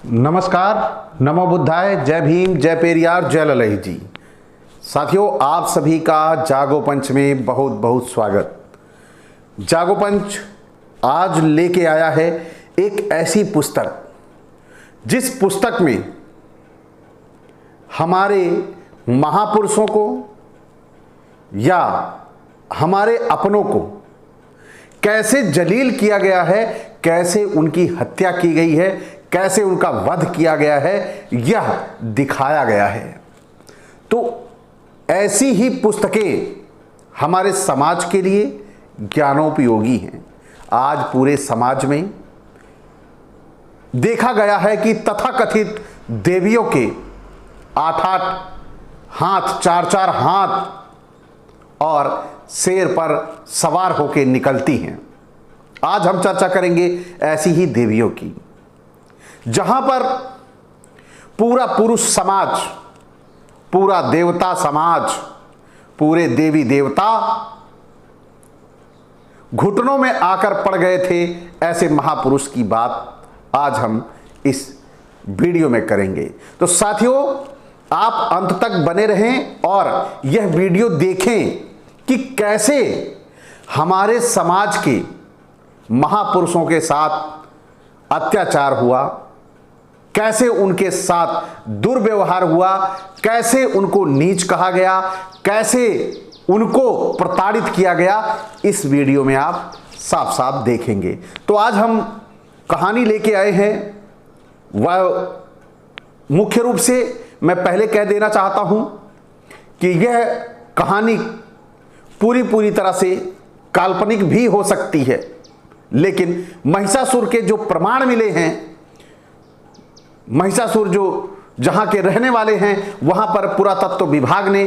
नमस्कार, नमो बुद्धाय, जय भीम, जय पेरियार, जय ललई जी। साथियों, आप सभी का जागो पंच में बहुत बहुत स्वागत। जागो पंच आज लेके आया है एक ऐसी पुस्तक जिस पुस्तक में हमारे महापुरुषों को या हमारे अपनों को कैसे जलील किया गया है, कैसे उनकी हत्या की गई है, कैसे उनका वध किया गया है, यह दिखाया गया है। तो ऐसी ही पुस्तकें हमारे समाज के लिए ज्ञानोपयोगी हैं। आज पूरे समाज में देखा गया है कि तथाकथित देवियों के 8-8 हाथ, 4-4 हाथ और शेर पर सवार होकर निकलती हैं। आज हम चर्चा करेंगे ऐसी ही देवियों की, जहां पर पूरा पुरुष समाज, पूरा देवता समाज, पूरे देवी देवता घुटनों में आकर पड़ गए थे। ऐसे महापुरुष की बात आज हम इस वीडियो में करेंगे। तो साथियों, आप अंत तक बने रहें और यह वीडियो देखें कि कैसे हमारे समाज के महापुरुषों के साथ अत्याचार हुआ, कैसे उनके साथ दुर्व्यवहार हुआ, कैसे उनको नीच कहा गया, कैसे उनको प्रताड़ित किया गया। इस वीडियो में आप साफ साफ देखेंगे। तो आज हम कहानी लेके आए हैं। वह मुख्य रूप से मैं पहले कह देना चाहता हूं कि यह कहानी पूरी तरह से काल्पनिक भी हो सकती है, लेकिन महिषासुर के जो प्रमाण मिले हैं, महिषासुर जो जहां के रहने वाले हैं, वहां पर पुरातत्व विभाग ने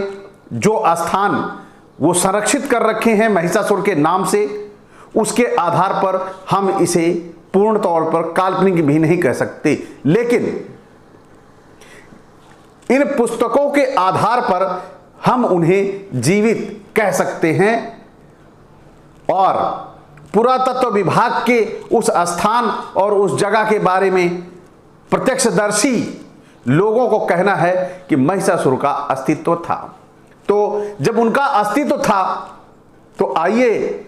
जो स्थान वो संरक्षित कर रखे हैं महिषासुर के नाम से, उसके आधार पर हम इसे पूर्ण तौर पर काल्पनिक भी नहीं कह सकते, लेकिन इन पुस्तकों के आधार पर हम उन्हें जीवित कह सकते हैं। और पुरातत्व विभाग के उस स्थान और उस जगह के बारे में प्रत्यक्षदर्शी लोगों को कहना है कि महिषासुर का अस्तित्व था। तो जब उनका अस्तित्व था तो आइए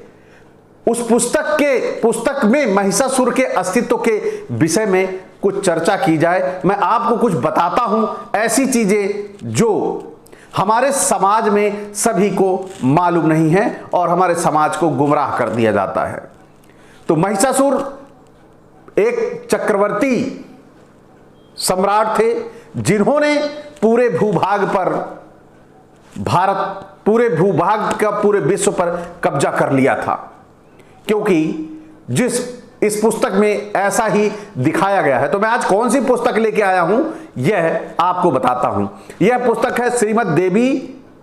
उस पुस्तक में महिषासुर के अस्तित्व के विषय में कुछ चर्चा की जाए। मैं आपको कुछ बताता हूं, ऐसी चीजें जो हमारे समाज में सभी को मालूम नहीं है और हमारे समाज को गुमराह कर दिया जाता है। तो महिषासुर एक चक्रवर्ती सम्राट थे, जिन्होंने पूरे भूभाग पर पूरे भूभाग का पूरे विश्व पर कब्जा कर लिया था। क्योंकि इस पुस्तक में ऐसा ही दिखाया गया है। तो मैं आज कौन सी पुस्तक लेके आया हूं, यह आपको बताता हूं। यह पुस्तक है श्रीमद् देवी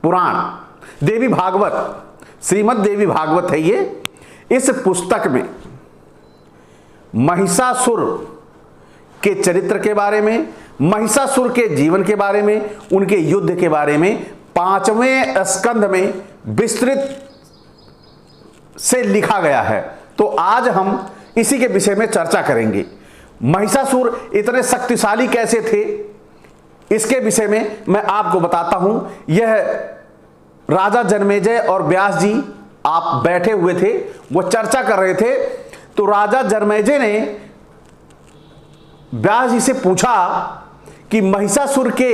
पुराण, देवी भागवत, श्रीमद् देवी भागवत है ये। इस पुस्तक में महिषासुर के चरित्र के बारे में, महिषासुर के जीवन के बारे में, उनके युद्ध के बारे में 5वें स्कंध में विस्तृत से लिखा गया है। तो आज हम इसी के विषय में चर्चा करेंगे। महिषासुर इतने शक्तिशाली कैसे थे, इसके विषय में मैं आपको बताता हूं। यह राजा जन्मेजय और व्यास जी आप बैठे हुए थे, वो चर्चा कर रहे थे। तो राजा जन्मेजय ने व्यास जी से पूछा कि महिषासुर के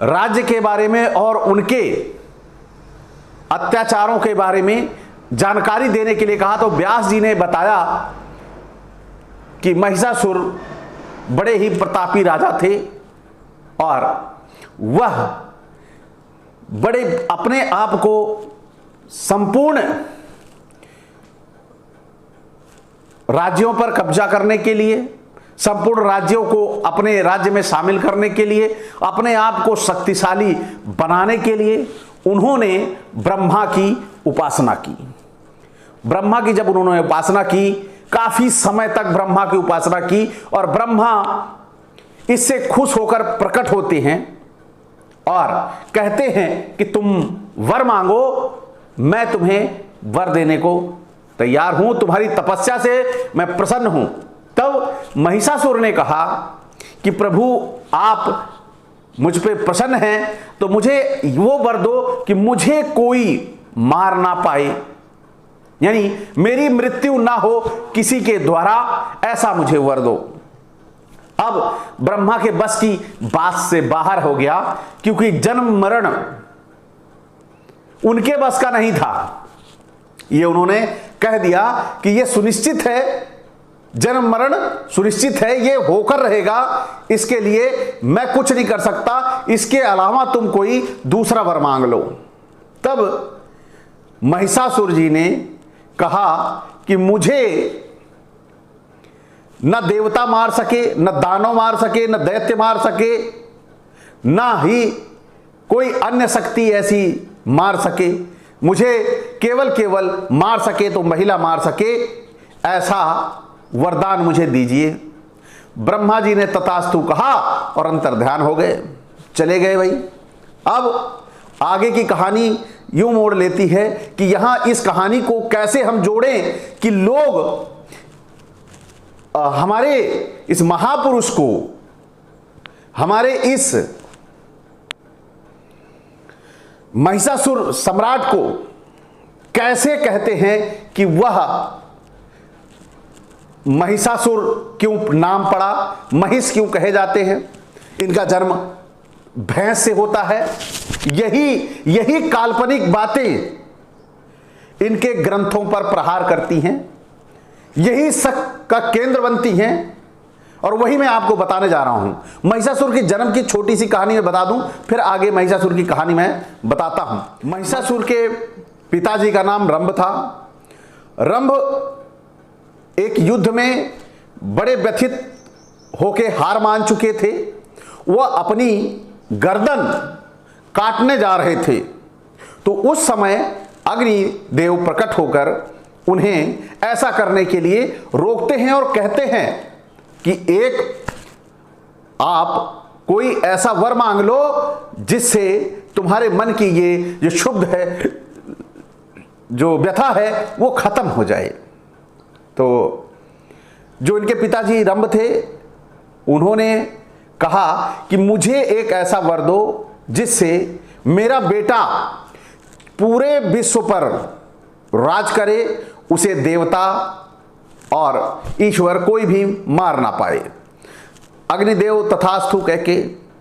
राज्य के बारे में और उनके अत्याचारों के बारे में जानकारी देने के लिए कहा। तो व्यास जी ने बताया कि महिषासुर बड़े ही प्रतापी राजा थे और वह बड़े अपने आप को संपूर्ण राज्यों पर कब्जा करने के लिए, संपूर्ण राज्यों को अपने राज्य में शामिल करने के लिए, अपने आप को शक्तिशाली बनाने के लिए उन्होंने ब्रह्मा की उपासना की। ब्रह्मा की जब उन्होंने उपासना की, काफी समय तक ब्रह्मा की उपासना की, और ब्रह्मा इससे खुश होकर प्रकट होते हैं और कहते हैं कि तुम वर मांगो, मैं तुम्हें वर देने को तैयार हूं, तुम्हारी तपस्या से मैं प्रसन्न हूं। तब महिषासुर ने कहा कि प्रभु आप मुझ पे प्रसन्न हैं तो मुझे वो वर दो कि मुझे कोई मार ना पाए, यानी मेरी मृत्यु ना हो किसी के द्वारा, ऐसा मुझे वर दो। अब ब्रह्मा के बस की बात से बाहर हो गया, क्योंकि जन्म मरण उनके बस का नहीं था। ये उन्होंने कह दिया कि ये सुनिश्चित है, जन्म मरण सुनिश्चित है, ये होकर रहेगा, इसके लिए मैं कुछ नहीं कर सकता, इसके अलावा तुम कोई दूसरा वर मांग लो। तब महिषासुर जी ने कहा कि मुझे न देवता मार सके, न दानव मार सके, न दैत्य मार सके, ना ही कोई अन्य शक्ति ऐसी मार सके, मुझे केवल मार सके तो महिला मार सके, ऐसा वरदान मुझे दीजिए। ब्रह्मा जी ने तथास्तु कहा और अंतर्ध्यान हो गए, चले गए भाई। अब आगे की कहानी यूं मोड़ लेती है कि यहां इस कहानी को कैसे हम जोड़ें कि लोग हमारे इस महापुरुष को, हमारे इस महिषासुर सम्राट को कैसे कहते हैं कि वह महिषासुर क्यों नाम पड़ा, महिष क्यों कहे जाते हैं, इनका जन्म भैंस से होता है। यही काल्पनिक बातें इनके ग्रंथों पर प्रहार करती हैं, यही शक का केंद्र बनती हैं, और वही मैं आपको बताने जा रहा हूं। महिषासुर के जन्म की छोटी सी कहानी मैं बता दूं, फिर आगे महिषासुर की कहानी मैं बताता हूं। महिषासुर के पिताजी का नाम रंभ था। रंभ एक युद्ध में बड़े व्यथित होके हार मान चुके थे। वह अपनी गर्दन काटने जा रहे थे, तो उस समय अग्निदेव प्रकट होकर उन्हें ऐसा करने के लिए रोकते हैं और कहते हैं कि एक आप कोई ऐसा वर मांग लो जिससे तुम्हारे मन की ये जो क्षुब्ध है, जो व्यथा है, वो खत्म हो जाए। तो जो इनके पिताजी रंभ थे, उन्होंने कहा कि मुझे एक ऐसा वर दो जिससे मेरा बेटा पूरे विश्व पर राज करे, उसे देवता और ईश्वर कोई भी मार ना पाए। अग्निदेव तथास्तु कह के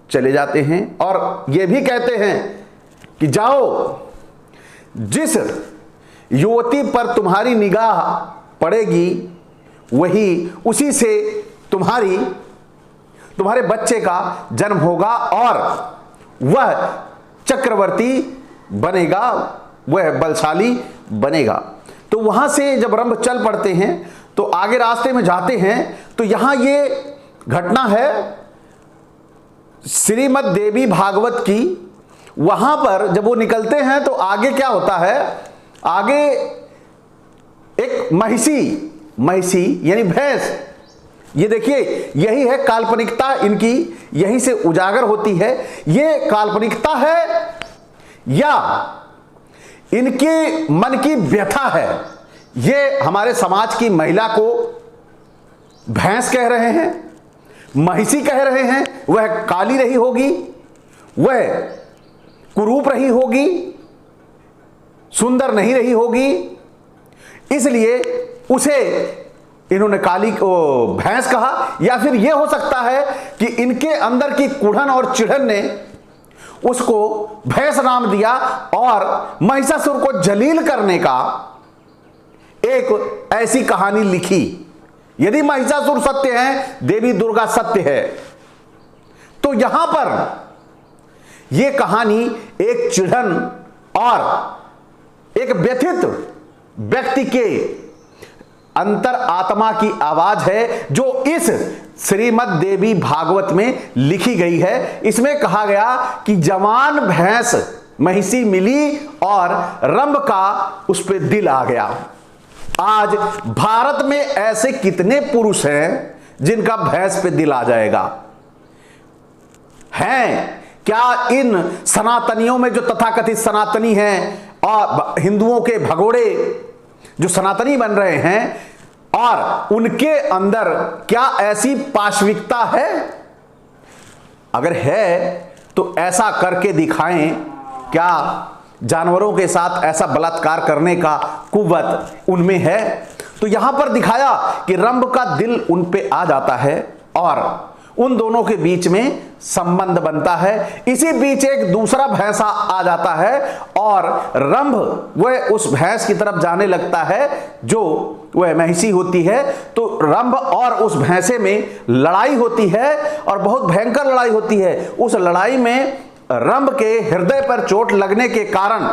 चले जाते हैं और ये भी कहते हैं कि जाओ, जिस युवती पर तुम्हारी निगाह पड़ेगी वही, उसी से तुम्हारे बच्चे का जन्म होगा और वह चक्रवर्ती बनेगा, वह बलशाली बनेगा। तो वहां से जब रंभ चल पड़ते हैं तो आगे रास्ते में जाते हैं तो यहां ये घटना है श्रीमद् देवी भागवत की। वहां पर जब वो निकलते हैं तो आगे क्या होता है, आगे एक महिषी यानी भैंस, ये देखिए यही है काल्पनिकता इनकी, यहीं से उजागर होती है। ये काल्पनिकता है या इनके मन की व्यथा है। ये हमारे समाज की महिला को भैंस कह रहे हैं, महिषी कह रहे हैं। वह काली रही होगी, वह कुरूप रही होगी, सुंदर नहीं रही होगी, इसलिए उसे इन्होंने काली को भैंस कहा। या फिर यह हो सकता है कि इनके अंदर की कुढ़न और चिढ़न ने उसको भैंस नाम दिया और महिषासुर को जलील करने का एक ऐसी कहानी लिखी। यदि महिषासुर सत्य है, देवी दुर्गा सत्य है, तो यहां पर यह कहानी एक चिढ़न और एक व्यथित व्यक्ति के अंतर आत्मा की आवाज है जो इस श्रीमद् देवी भागवत में लिखी गई है। इसमें कहा गया कि जवान भैंस महिषी मिली और रंभ का उस पर दिल आ गया। आज भारत में ऐसे कितने पुरुष हैं जिनका भैंस पे दिल आ जाएगा? हैं क्या इन सनातनियों में, जो तथाकथित सनातनी हैं और हिंदुओं के भगोड़े जो सनातनी बन रहे हैं, और उनके अंदर क्या ऐसी पाशविकता है? अगर है तो ऐसा करके दिखाएं। क्या जानवरों के साथ ऐसा बलात्कार करने का कुव्वत उनमें है? तो यहां पर दिखाया कि रंभ का दिल उन पे आ जाता है और उन दोनों के बीच में संबंध बनता है। इसी बीच एक दूसरा भैंसा आ जाता है और रंभ वह उस भैंस की तरफ जाने लगता है जो वह महिषी होती है। तो रंभ और उस भैंसे में लड़ाई होती है और बहुत भयंकर लड़ाई होती है। उस लड़ाई में रंभ के हृदय पर चोट लगने के कारण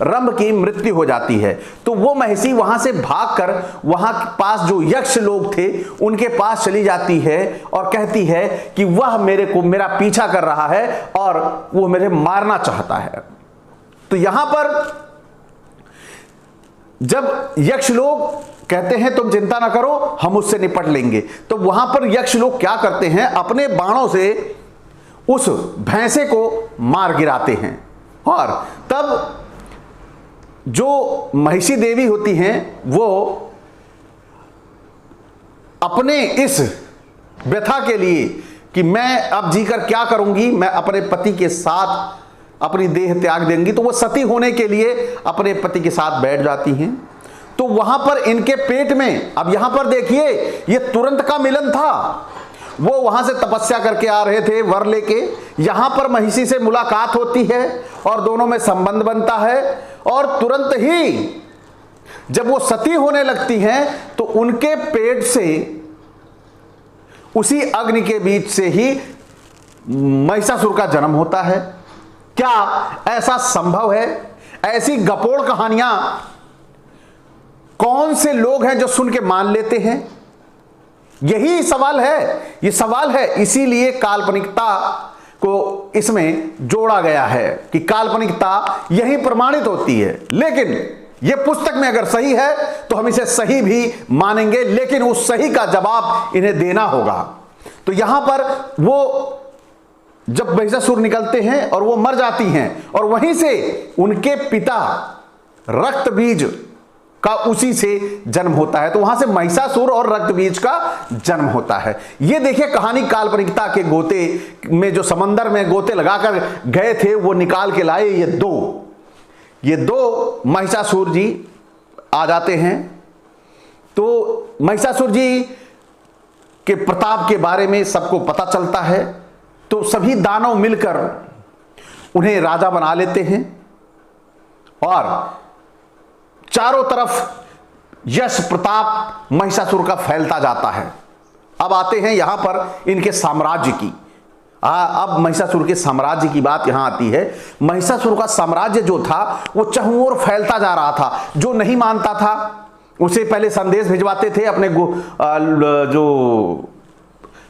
रंभ की मृत्यु हो जाती है। तो वो महिषी वहां से भागकर वहां पास जो यक्ष लोग थे उनके पास चली जाती है और कहती है कि वह मेरा पीछा कर रहा है और वो मेरे मारना चाहता है। तो यहां पर जब यक्ष लोग कहते हैं तुम चिंता ना करो, हम उससे निपट लेंगे, तो वहां पर यक्ष लोग क्या करते हैं, अपने बाणों से उस भैंसे को मार गिराते हैं। और तब जो महिषी देवी होती हैं वो अपने इस व्यथा के लिए कि मैं अब जीकर क्या करूंगी, मैं अपने पति के साथ अपनी देह त्याग देंगी, तो वो सती होने के लिए अपने पति के साथ बैठ जाती हैं। तो वहां पर इनके पेट में, अब यहां पर देखिए ये तुरंत का मिलन था। वो वहां से तपस्या करके आ रहे थे वर लेके, यहां पर महिषी से मुलाकात होती है और दोनों में संबंध बनता है और तुरंत ही जब वो सती होने लगती हैं तो उनके पेट से उसी अग्नि के बीच से ही महिषासुर का जन्म होता है। क्या ऐसा संभव है? ऐसी गपोड़ कहानियां कौन से लोग हैं जो सुन के मान लेते हैं? यही सवाल है, ये सवाल है। इसीलिए काल्पनिकता को इसमें जोड़ा गया है कि काल्पनिकता यही प्रमाणित होती है। लेकिन ये पुस्तक में अगर सही है तो हम इसे सही भी मानेंगे, लेकिन उस सही का जवाब इन्हें देना होगा। तो यहां पर वो जब महिषासुर निकलते हैं और वो मर जाती हैं और वहीं से उनके पिता रक्त बीज का उसी से जन्म होता है। तो वहां से महिषासुर और रक्त बीज का जन्म होता है। ये देखिए कहानी काल्पनिकता के गोते में जो समंदर में गोते लगाकर गए थे वो निकाल के लाए। ये दो महिषासुर जी आ जाते हैं। तो महिषासुर जी के प्रताप के बारे में सबको पता चलता है। तो सभी दानव मिलकर उन्हें राजा बना लेते हैं और चारों तरफ यश प्रताप महिषासुर का फैलता जाता है। अब आते हैं यहां पर इनके साम्राज्य की। अब महिषासुर के साम्राज्य की बात यहां आती है। महिषासुर का साम्राज्य जो था वो चहुं ओर फैलता जा रहा था। जो नहीं मानता था उसे पहले संदेश भिजवाते थे, अपने जो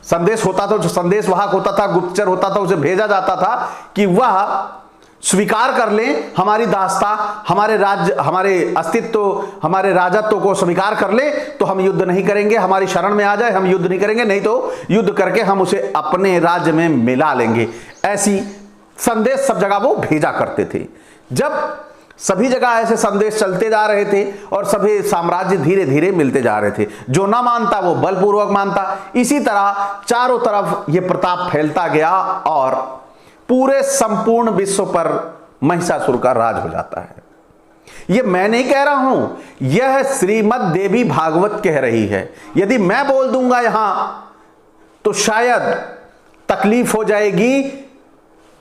संदेश होता था, जो संदेश वाहक होता था, गुप्तचर होता था, उसे भेजा जाता था कि वह स्वीकार कर लें हमारी दास्ता, हमारे राज्य, हमारे अस्तित्व, हमारे राजत्व को स्वीकार कर ले तो हम युद्ध नहीं करेंगे, हमारी शरण में आ जाए, हम युद्ध नहीं करेंगे, नहीं तो युद्ध करके हम उसे अपने राज्य में मिला लेंगे। ऐसी संदेश सब जगह वो भेजा करते थे। जब सभी जगह ऐसे संदेश चलते जा रहे थे और सभी साम्राज्य धीरे धीरे मिलते जा रहे थे। जो ना मानता वो बलपूर्वक मानता। इसी तरह चारों तरफ ये प्रताप फैलता गया और पूरे संपूर्ण विश्व पर महिषासुर का राज हो जाता है। यह मैं नहीं कह रहा हूं, यह श्रीमद् देवी भागवत कह रही है। यदि मैं बोल दूंगा यहां तो शायद तकलीफ हो जाएगी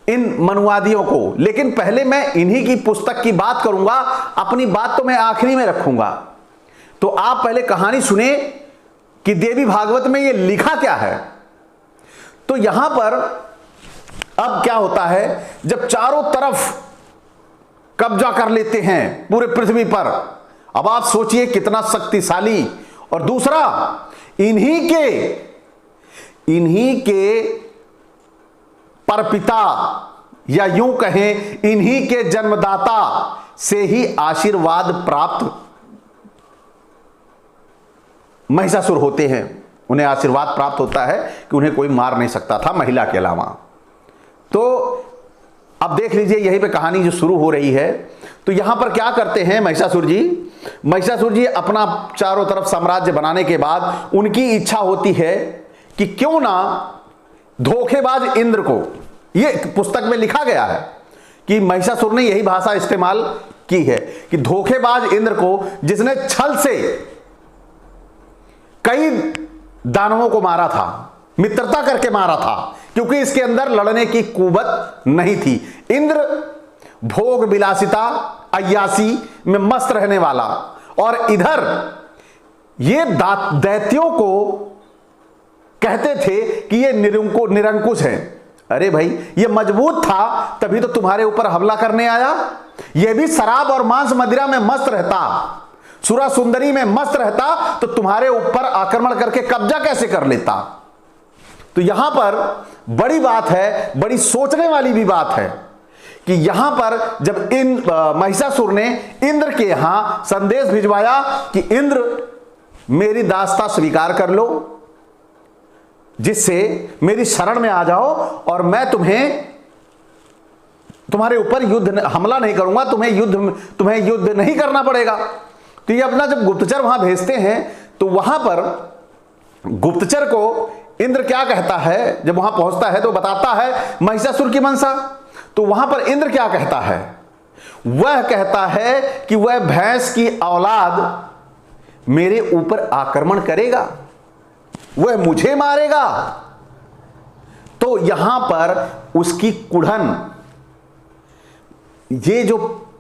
इन मनुवादियों को, लेकिन पहले मैं इन्हीं की पुस्तक की बात करूंगा। अपनी बात तो मैं आखिरी में रखूंगा। तो आप पहले कहानी सुने कि देवी भागवत में यह लिखा क्या है। तो यहां पर अब क्या होता है, जब चारों तरफ कब्जा कर लेते हैं पूरे पृथ्वी पर, अब आप सोचिए कितना शक्तिशाली। और दूसरा, इन्हीं के परपिता या यूं कहें इन्हीं के जन्मदाता से ही आशीर्वाद प्राप्त महिषासुर होते हैं। उन्हें आशीर्वाद प्राप्त होता है कि उन्हें कोई मार नहीं सकता था महिला के अलावा। तो अब देख लीजिए यहीं पे कहानी जो शुरू हो रही है। तो यहां पर क्या करते हैं महिषासुर जी अपना चारों तरफ साम्राज्य बनाने के बाद उनकी इच्छा होती है कि क्यों ना धोखेबाज इंद्र को, ये पुस्तक में लिखा गया है कि महिषासुर ने यही भाषा इस्तेमाल की है कि धोखेबाज इंद्र को, जिसने छल से कई दानवों को मारा था, मित्रता करके मारा था, क्योंकि इसके अंदर लड़ने की कुवत नहीं थी। इंद्र भोग विलासिता अय्यासी में मस्त रहने वाला, और इधर ये दैत्यों को कहते थे कि ये निरंकुश है। अरे भाई, ये मजबूत था तभी तो तुम्हारे ऊपर हमला करने आया। ये भी शराब और मांस मदिरा में मस्त रहता, सुरा सुंदरी में मस्त रहता, तो तुम्हारे ऊपर आक्रमण करके कब्जा कैसे कर लेता। तो यहां पर बड़ी बात है, बड़ी सोचने वाली भी बात है कि यहां पर जब महिषासुर ने इंद्र के यहां संदेश भिजवाया कि इंद्र मेरी दास्ता स्वीकार कर लो, जिससे मेरी शरण में आ जाओ और मैं तुम्हारे ऊपर हमला नहीं करूंगा, तुम्हें युद्ध नहीं करना पड़ेगा। तो ये अपना जब गुप्तचर वहां भेजते हैं तो वहां पर गुप्तचर को इंद्र क्या कहता है, जब वहां पहुंचता है तो बताता है महिषासुर की मंशा। तो वहां पर इंद्र क्या कहता है, वह कहता है कि वह भैंस की औलाद मेरे ऊपर आक्रमण करेगा, वह मुझे मारेगा। तो यहां पर उसकी कुढ़न, ये जो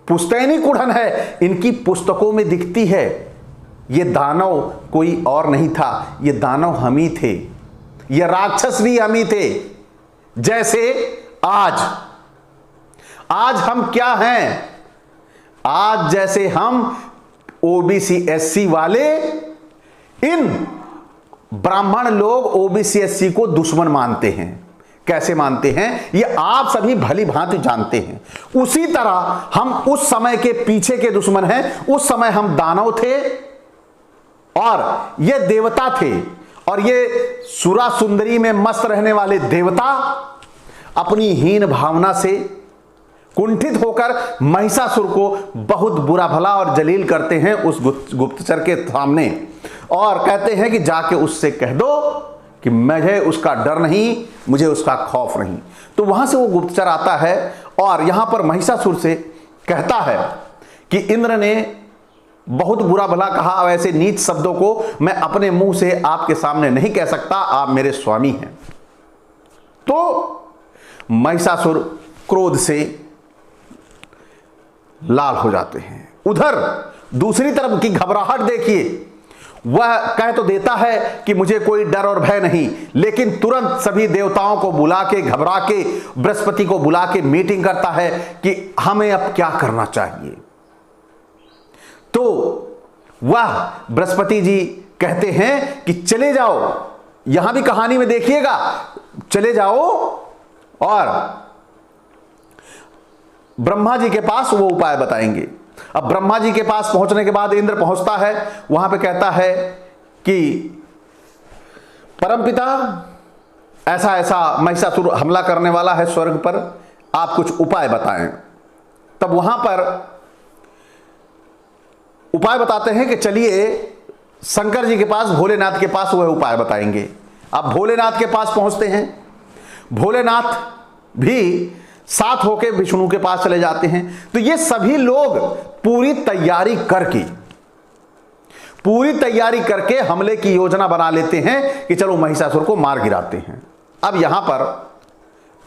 पुश्तैनी कुढ़न है, इनकी पुस्तकों में दिखती है। ये दानव कोई और नहीं था, ये दानव हम ही थे, ये राक्षस भी हम ही थे। जैसे आज हम क्या हैं, आज जैसे हम ओबीसी एससी वाले, इन ब्राह्मण लोग ओबीसी एससी को दुश्मन मानते हैं। कैसे मानते हैं ये आप सभी भली भांति जानते हैं। उसी तरह हम उस समय के पीछे के दुश्मन हैं। उस समय हम दानव थे और ये देवता थे, और ये सुरा सुंदरी में मस्त रहने वाले देवता अपनी हीन भावना से कुंठित होकर महिषासुर को बहुत बुरा भला और जलील करते हैं उस गुप्तचर के सामने, और कहते हैं कि जाके उससे कह दो कि मुझे उसका डर नहीं, मुझे उसका खौफ नहीं। तो वहां से वो गुप्तचर आता है और यहां पर महिषासुर से कहता है कि इंद्र ने बहुत बुरा भला कहा, वैसे नीच शब्दों को मैं अपने मुंह से आपके सामने नहीं कह सकता, आप मेरे स्वामी हैं। तो महिषासुर क्रोध से लाल हो जाते हैं। उधर दूसरी तरफ की घबराहट देखिए, वह कह तो देता है कि मुझे कोई डर और भय नहीं, लेकिन तुरंत सभी देवताओं को बुला के, घबरा के, बृहस्पति को बुला के मीटिंग करता है कि हमें अब क्या करना चाहिए। तो वह बृहस्पति जी कहते हैं कि चले जाओ, यहां भी कहानी में देखिएगा, चले जाओ और ब्रह्मा जी के पास वो उपाय बताएंगे। अब ब्रह्मा जी के पास पहुंचने के बाद इंद्र पहुंचता है, वहां पे कहता है कि परमपिता ऐसा ऐसा महिषासुर हमला करने वाला है स्वर्ग पर, आप कुछ उपाय बताएं। तब वहां पर उपाय बताते हैं कि चलिए शंकर जी के पास, भोलेनाथ के पास वह उपाय बताएंगे। अब भोलेनाथ के पास पहुंचते हैं, भोलेनाथ भी साथ होके विष्णु के पास चले जाते हैं। तो ये सभी लोग पूरी तैयारी करके हमले की योजना बना लेते हैं कि चलो महिषासुर को मार गिराते हैं। अब यहां पर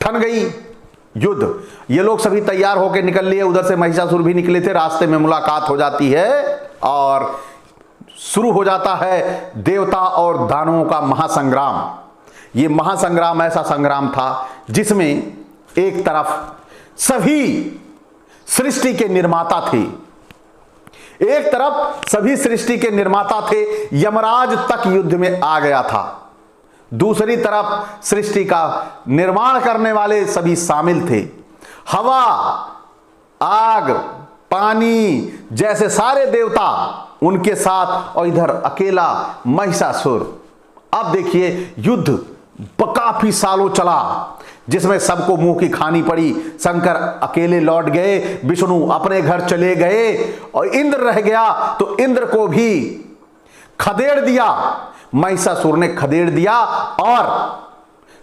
ठन गई युद्ध, ये लोग सभी तैयार होकर निकल लिए, उधर से महिषासुर भी निकले थे। रास्ते में मुलाकात हो जाती है और शुरू हो जाता है देवता और दानवों का महासंग्राम। ये महासंग्राम ऐसा संग्राम था जिसमें एक तरफ सभी सृष्टि के निर्माता थे, एक तरफ सभी सृष्टि के निर्माता थे, यमराज तक युद्ध में आ गया था। दूसरी तरफ सृष्टि का निर्माण करने वाले सभी शामिल थे, हवा, आग, पानी जैसे सारे देवता उनके साथ, और इधर अकेला महिषासुर। अब देखिए युद्ध काफी सालों चला, जिसमें सबको मुंह की खानी पड़ी। शंकर अकेले लौट गए, विष्णु अपने घर चले गए और इंद्र रह गया। तो इंद्र को भी खदेड़ दिया, महिषासुर ने खदेड़ दिया और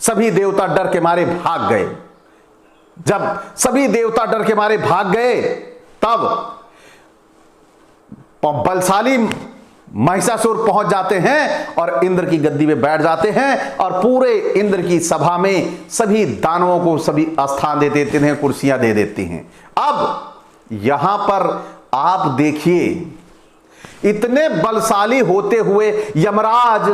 सभी देवता डर के मारे भाग गए। जब सभी देवता डर के मारे भाग गए तब बलशाली महिषासुर पहुंच जाते हैं और इंद्र की गद्दी में बैठ जाते हैं और पूरे इंद्र की सभा में सभी दानवों को सभी स्थान दे देते हैं, कुर्सियां दे देती हैं। अब यहां पर आप देखिए, इतने बलशाली होते हुए यमराज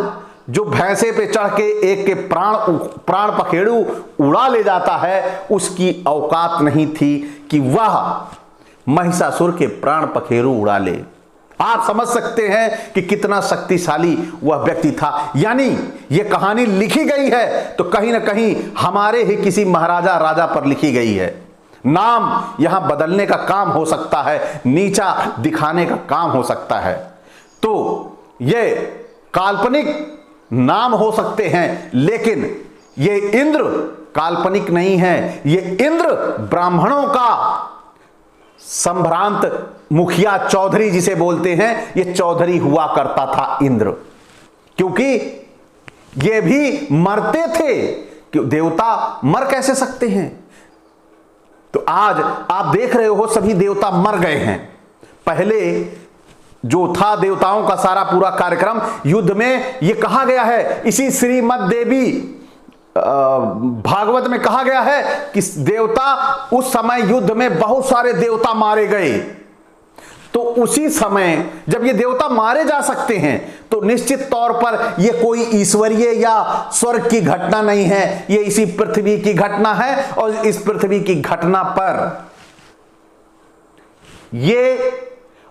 जो भैंसे पे चढ़ के एक के प्राण पखेड़ू उड़ा ले जाता है, उसकी औकात नहीं थी कि वह महिषासुर के प्राण पखेड़ू उड़ा ले। आप समझ सकते हैं कि कितना शक्तिशाली वह व्यक्ति था। यानी यह कहानी लिखी गई है तो कहीं ना कहीं हमारे ही किसी महाराजा राजा पर लिखी गई है। नाम यहां बदलने का काम हो सकता है, नीचा दिखाने का काम हो सकता है। तो ये काल्पनिक नाम हो सकते हैं, लेकिन ये इंद्र काल्पनिक नहीं है। ये इंद्र ब्राह्मणों का संभ्रांत मुखिया, चौधरी जिसे बोलते हैं, ये चौधरी हुआ करता था इंद्र, क्योंकि ये भी मरते थे। क्यों देवता मर कैसे सकते हैं? तो आज आप देख रहे हो सभी देवता मर गए हैं। पहले जो था देवताओं का सारा पूरा कार्यक्रम, युद्ध में ये कहा गया है, इसी श्रीमद् देवी भागवत में कहा गया है कि देवता उस समय युद्ध में बहुत सारे देवता मारे गए। तो उसी समय जब ये देवता मारे जा सकते हैं तो निश्चित तौर पर ये कोई ईश्वरीय या स्वर्ग की घटना नहीं है, ये इसी पृथ्वी की घटना है। और इस पृथ्वी की घटना पर ये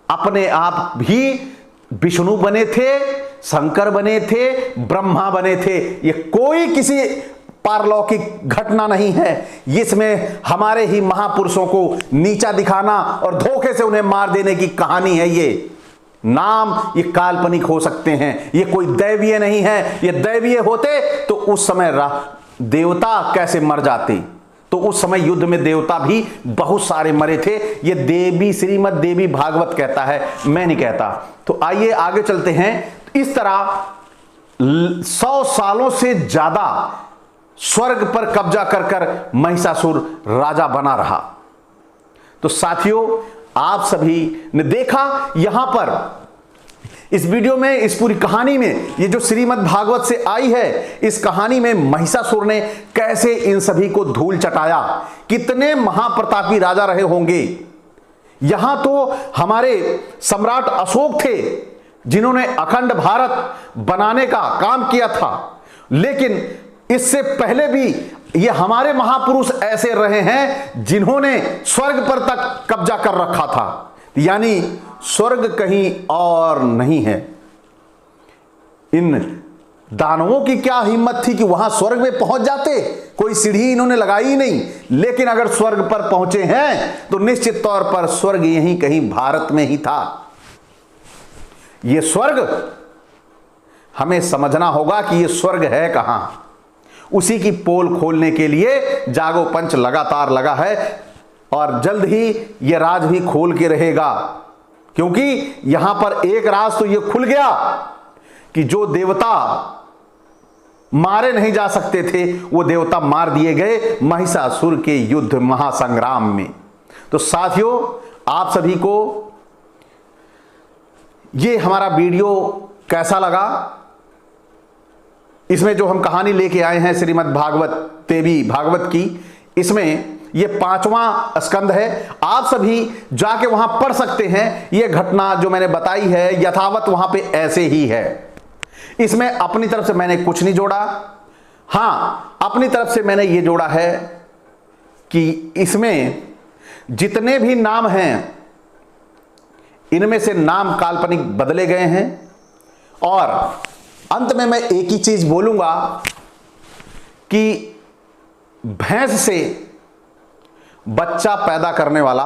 अपने आप भी विष्णु बने थे, शंकर बने थे, ब्रह्मा बने थे। ये कोई किसी पारलौकिक घटना नहीं है। इसमें हमारे ही महापुरुषों को नीचा दिखाना और धोखे से उन्हें मार देने की कहानी है। ये नाम ये काल्पनिक हो सकते हैं, ये कोई दैवीय नहीं है। ये दैवीय होते तो उस समय देवता कैसे मर जाते? तो उस समय युद्ध में देवता भी बहुत सारे मरे थे। ये देवी श्रीमद् देवी भागवत कहता है, मैं नहीं कहता। तो आइए आगे चलते हैं। इस तरह 100 सालों से ज्यादा स्वर्ग पर कब्जा कर कर महिषासुर राजा बना रहा। तो साथियों, आप सभी ने देखा यहां पर इस वीडियो में, इस पूरी कहानी में, ये जो श्रीमद् भागवत से आई है, इस कहानी में महिषासुर ने कैसे इन सभी को धूल चटाया। कितने महाप्रतापी राजा रहे होंगे। यहां तो हमारे सम्राट अशोक थे जिन्होंने अखंड भारत बनाने का काम किया था, लेकिन इससे पहले भी ये हमारे महापुरुष ऐसे रहे हैं जिन्होंने स्वर्ग पर तक कब्जा कर रखा था। यानी स्वर्ग कहीं और नहीं है। इन दानवों की क्या हिम्मत थी कि वहां स्वर्ग में पहुंच जाते? कोई सीढ़ी इन्होंने लगाई ही नहीं। लेकिन अगर स्वर्ग पर पहुंचे हैं तो निश्चित तौर पर स्वर्ग यहीं कहीं भारत में ही था। यह स्वर्ग हमें समझना होगा कि यह स्वर्ग है कहां। उसी की पोल खोलने के लिए जागो पंच लगातार लगा है और जल्द ही यह राज भी खोल के रहेगा, क्योंकि यहां पर एक राज तो यह खुल गया कि जो देवता मारे नहीं जा सकते थे वो देवता मार दिए गए महिषासुर के युद्ध महासंग्राम में। तो साथियों, आप सभी को ये हमारा वीडियो कैसा लगा? इसमें जो हम कहानी लेके आए हैं श्रीमद् भागवत देवी भागवत की, इसमें ये 5वां स्कंद है। आप सभी जाके वहां पढ़ सकते हैं। ये घटना जो मैंने बताई है यथावत वहां पे ऐसे ही है। इसमें अपनी तरफ से मैंने कुछ नहीं जोड़ा। हां, अपनी तरफ से मैंने ये जोड़ा है कि इसमें जितने भी नाम हैं इनमें से नाम काल्पनिक बदले गए हैं। और अंत में मैं एक ही चीज बोलूंगा कि भैंस से बच्चा पैदा करने वाला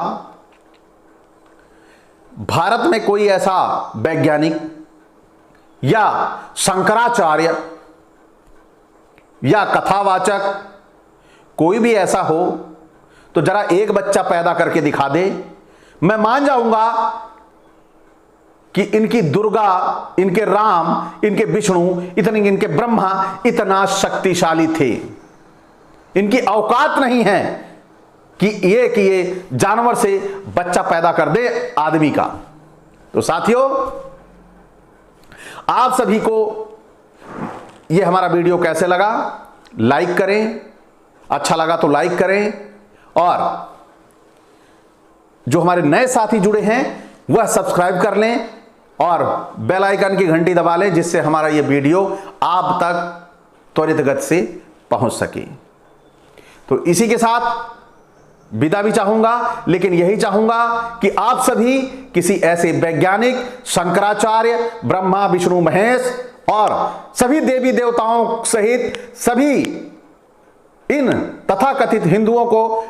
भारत में कोई ऐसा वैज्ञानिक या शंकराचार्य या कथावाचक कोई भी ऐसा हो तो जरा एक बच्चा पैदा करके दिखा दे, मैं मान जाऊंगा कि इनकी दुर्गा, इनके राम, इनके विष्णु, इनके ब्रह्मा इतना शक्तिशाली थे। इनकी औकात नहीं है कि ये जानवर से बच्चा पैदा कर दे आदमी का। तो साथियों, आप सभी को ये हमारा वीडियो कैसे लगा, लाइक करें, अच्छा लगा तो लाइक करें, और जो हमारे नए साथी जुड़े हैं वह सब्सक्राइब कर लें और बेल आइकन की घंटी दबा लें, जिससे हमारा ये वीडियो आप तक त्वरित गति से पहुंच सके। तो इसी के साथ विदा भी चाहूंगा, लेकिन यही चाहूंगा कि आप सभी किसी ऐसे वैज्ञानिक, शंकराचार्य, ब्रह्मा, विष्णु, महेश और सभी देवी देवताओं सहित सभी इन तथाकथित हिंदुओं को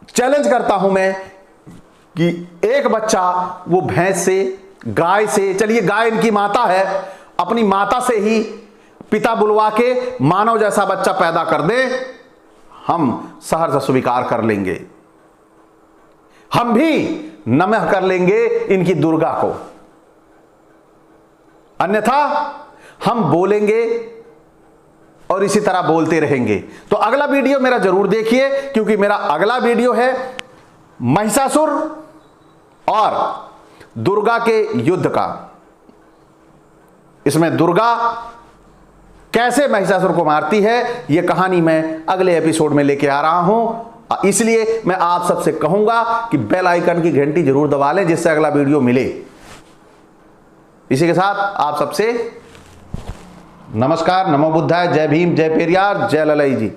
चैलेंज करता हूं मैं कि एक बच्चा वो भैंस से, गाय से, चलिए गाय इनकी माता है, अपनी माता से ही पिता बुलवा के मानव जैसा बच्चा पैदा कर दे, हम सहर्ष स्वीकार कर लेंगे। हम भी नमः कर लेंगे इनकी दुर्गा को, अन्यथा हम बोलेंगे और इसी तरह बोलते रहेंगे। तो अगला वीडियो मेरा जरूर देखिए, क्योंकि मेरा अगला वीडियो है महिषासुर और दुर्गा के युद्ध का। इसमें दुर्गा कैसे महिषासुर को मारती है, यह कहानी मैं अगले एपिसोड में लेके आ रहा हूं। इसलिए मैं आप सबसे कहूंगा कि बेल आइकन की घंटी जरूर दबा लें, जिससे अगला वीडियो मिले। इसी के साथ आप सबसे नमस्कार, नमो बुद्धाय, जय भीम, जय पेरियार, जय ललई जी।